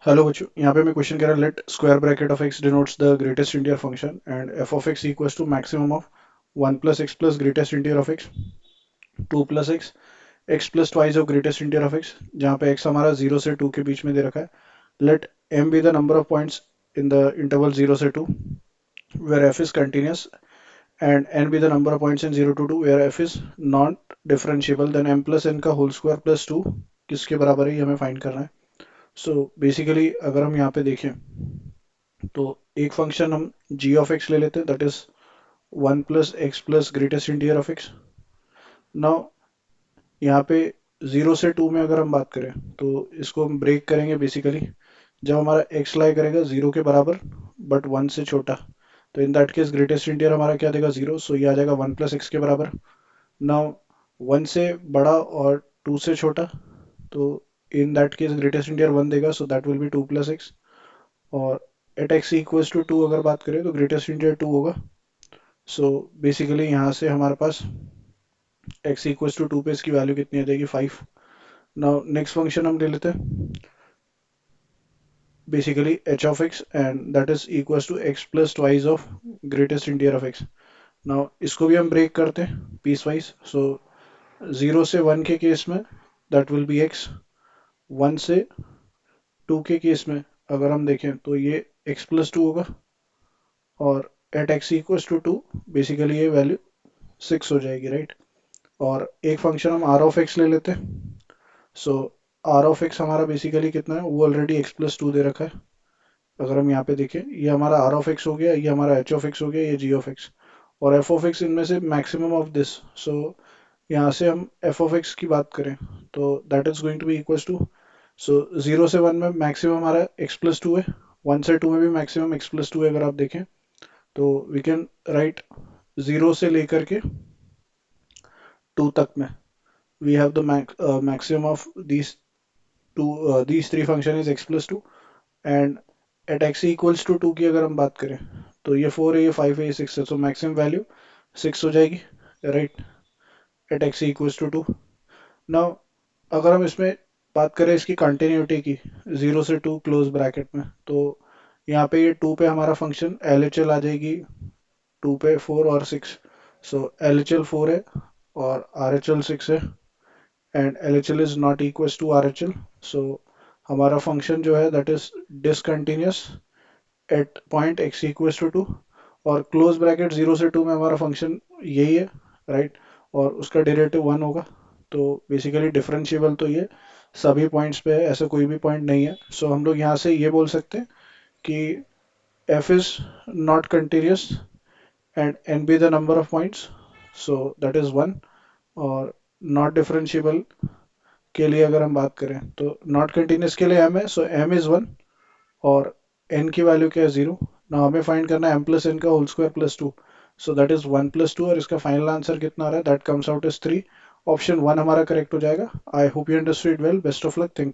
Hello बच्चों, यहाँ पे मैं क्वेश्चन कह रहा let square bracket of x denotes the greatest integer function and f of x equals to maximum of 1 plus x plus greatest integer of x 2 plus x x plus twice of greatest integer of x, जहाँ पे x हमारा 0 से 2 के बीच में दे रखा है. Let m be the number of points in the interval 0 से 2 where f is continuous and n be the number of points in 0 to 2 where f is not differentiable. Then m plus n का whole square plus 2 किसके बराबर है ये हमें find करना है. So basically अगर हम यहाँ पे देखें तो एक फंक्शन हम g ऑफ x ले लेते हैं, that is 1 plus x plus greatest integer of x. Now यहाँ पे 0 से 2 में अगर हम बात करें तो इसको हम ब्रेक करेंगे. बेसिकली जब हमारा x लाई करेगा 0 के बराबर बट 1 से छोटा, तो in that case greatest integer हमारा क्या देगा 0. सो ये आ जाएगा 1 प्लस एक्स के बराबर. नाउ 1 से बड़ा और 2 से छोटा, तो in that case greatest integer 1 देगा, so that will be 2 plus x. और एट एक्स इक्वल्स टू 2 अगर बात करें तो ग्रेटेस्ट इंटीजर 2 होगा. सो बेसिकली यहाँ से हमारे पास x इक्वल्स टू 2 पे इसकी वैल्यू कितनी आ जाएगी 5. नाउ नेक्स्ट फंक्शन हम ले लेते हैं basically h of x and that is equals to x plus twice of greatest integer of x. Now इसको भी हम ब्रेक करते हैं पीस वाइज. सो 0 से 1 के केस में दैट विल बी x. 1 से 2 के केस में अगर हम देखें तो ये x प्लस 2 होगा. और at x equals to 2 basically ये वैल्यू 6 हो जाएगी, राइट. और एक फंक्शन हम आर ऑफ एक्स ले लेते हैं. सो आर ऑफ एक्स हमारा बेसिकली कितना है, वो ऑलरेडी एक्स प्लस 2 दे रखा है. अगर हम यहाँ पे देखें, ये हमारा आर ऑफ एक्स हो गया, ये हमारा एच ऑफ एक्स हो गया, ये जी ऑफ एक्स और एफ ऑफ एक्स इनमें से मैक्सिमम ऑफ दिस. सो यहाँ से हम एफ ऑफ एक्स की बात करें तो that is going to be equals to. So 0 से 1 में मैक्सिमम हमारा एक्स प्लस 2 है, 1 से 2 में भी मैक्सिमम एक्स प्लस 2 है. अगर आप देखें तो वी कैन राइट 0 से लेकर के 2 तक में we have the maximum of these three function is x plus 2. and at x equals to 2 की अगर हम बात करें तो ये 4 है, ये 5 है, ये 6 है. so maximum value 6 हो जाएगी, right, at x equals to 2. now अगर हम इसमें बात करें इसकी कंटिन्यूटी की 0 से 2 क्लोज ब्रैकेट में, तो यहाँ पे ये 2 पे हमारा फंक्शन LHL आ जाएगी 2 पे 4 और 6. सो LHL 4 है और RHL 6 है and LHL is not equals to RHL. So हमारा फंक्शन जो है that is discontinuous at point x equals to 2. और क्लोज ब्रैकेट 0 से 2 में हमारा फंक्शन यही है, राइट. और उसका डेरिवेटिव 1 होगा. तो बेसिकली डिफरेंशिएबल तो ये सभी पॉइंट्स पे है, ऐसा कोई भी पॉइंट नहीं है. सो हम लोग यहाँ से ये बोल सकते हैं कि f is not continuous and n B the number of points, so that is 1. और नॉट डिफरेंशिएबल के लिए अगर हम बात करें तो नॉट कंटिन्यूस के लिए m है, सो m इज 1 और n की वैल्यू क्या है 0. ना हमें फाइंड करना है m प्लस n का whole square plus 2, so that is 1 plus 2. और इसका फाइनल आंसर कितना आ रहा है, that comes out is 3. Option 1 हमारा करेक्ट हो जाएगा. I hope you understood well. Best of luck. Thank you.